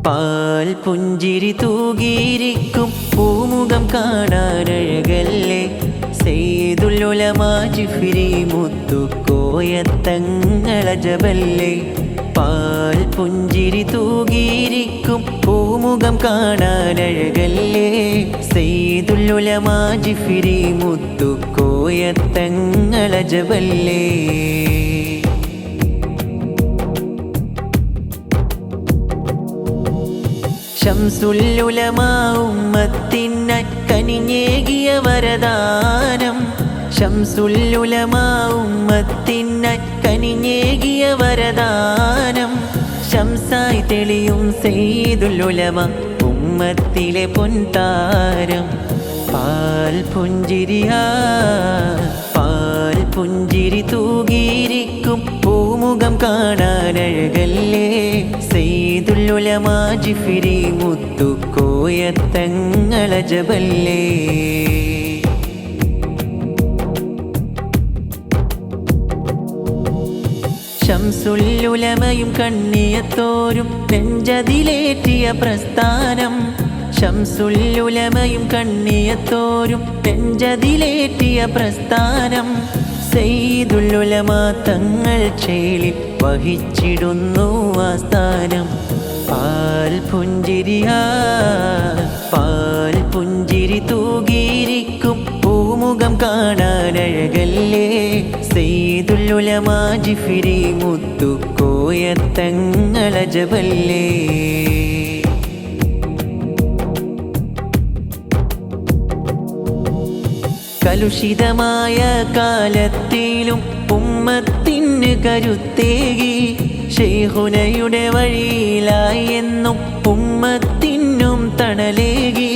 പാൽ പുഞ്ചിരി തൂകിയിരിക്കും പൂമുഖം കാണാനഴകല്ലേ സയ്യിദുൽ ഉലമാ ജിഫ്രി മുത്തുക്കോയത്തങ്ങളജബല്ലേ. പാൽ പുഞ്ചിരി തൂകിയിരിക്കും പൂമുഖം കാണാനഴകല്ലേ സയ്യിദുൽ ഉലമാ ജിഫ്രി മുത്തുക്കോയത്തങ്ങളജബല്ലേ. ശംസുൽ ഉലമാ ഉമ്മത്തിനായി കനിഞ്ഞേകിയ വരദാനം. ശംസുൽ ഉലമാ ഉമ്മത്തിനായി കനിഞ്ഞേകിയ വരദാനം. ശംസായി തെളിയും സയ്യിദുൽ ഉലമാ ഉമ്മത്തിലെ പൊൻതാരം. പാൽ പുഞ്ചിരിയാ പാൽ പുഞ്ചിരി തൂകിയിരിക്കും പൂമുഖം കാണാനഴകല്ലേ സയ്യിദുൽ ഉലമാ ജിഫ്രി മുത്തുക്കോയത്തങ്ങളജബല്ലേ. ശംസുൽ ഉലമയും കണ്ണിയത്തോരും നെഞ്ചതിലേറ്റിയ പ്രസ്ഥാനം. ശംസുൽ ഉലമയും കണ്ണിയത്തോരും നെഞ്ചതിലേറ്റിയ പ്രസ്ഥാനം. സയ്യിദുൽ ഉലമാ തങ്ങൾ ചേലിൽ വഹിച്ചിടുന്നു ആസ്ഥാനം. പാൽ പുഞ്ചിരിയാ പാൽ പുഞ്ചിരി തൂകിയിരിക്കും പൂമുഖം കാണാനഴകല്ലേ സയ്യിദുൽ ഉലമാ ജിഫ്രി മുത്തുക്കോയത്തങ്ങളജബല്ലേ. കലുഷിതമായ കാലത്തിലും ഉമ്മത്തിന് കരുത്തേകി ശൈഖുനയുടെ വഴിയിലായി എന്നും ഉമ്മത്തിനും തണലേകി.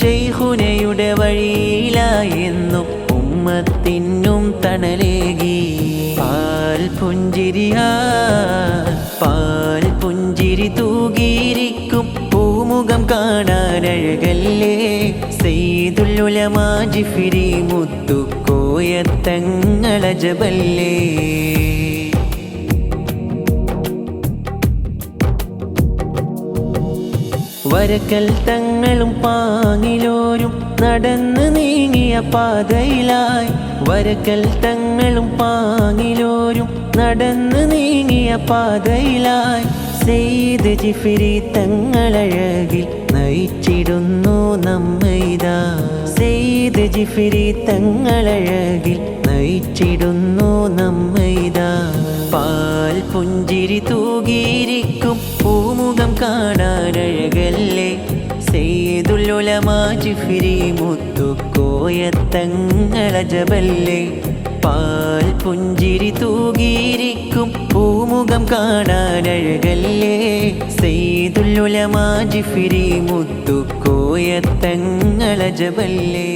ശൈഖുനയുടെ വഴിയിലായി എന്നും ഉമ്മത്തിനും തണലേകി. പാൽ പുഞ്ചിരിയാ പാൽ പുഞ്ചിരി തൂകിയിരിക്കും പൂമുഖം കാണാനഴകല്ലേ സയ്യിദുൽ ഉലമാ ജിഫ്രി മുത്തുക്കോയത്തങ്ങളജബല്ലേ. വരക്കൽ തങ്ങളും പാങ്ങിലോരും നടന്ന് നീങ്ങിയ പാതയിലായി. വരക്കൽ തങ്ങളും പാങ്ങിലോരും നടന്ന് നീങ്ങിയ പാതയിലായി. സയ്യിദ് ജിഫ്രി തങ്ങളഴകിൽ നയിച്ചിടുന്നു നമ്മൈതാ. സയ്യിദ് ജിഫ്രി തങ്ങളഴകിൽ നയിച്ചിടുന്നു നമ്മൈതാ. പാൽ പുഞ്ചിരി തൂകിയിരിക്കും പൂമുഖം കാണാനഴകല്ലേ സയ്യിദുൽ ഉലമാ ജിഫ്രി മുത്തുക്കോയത്തങ്ങളജബല്ലേ. പാൽ പുഞ്ചിരി തൂകിയിരിക്കും പൂമുഖം കാണാനഴകല്ലേ സയ്യിദുൽ ഉലമാ ജിഫ്രി മുത്തുക്കോയത്തങ്ങളജബല്ലേ.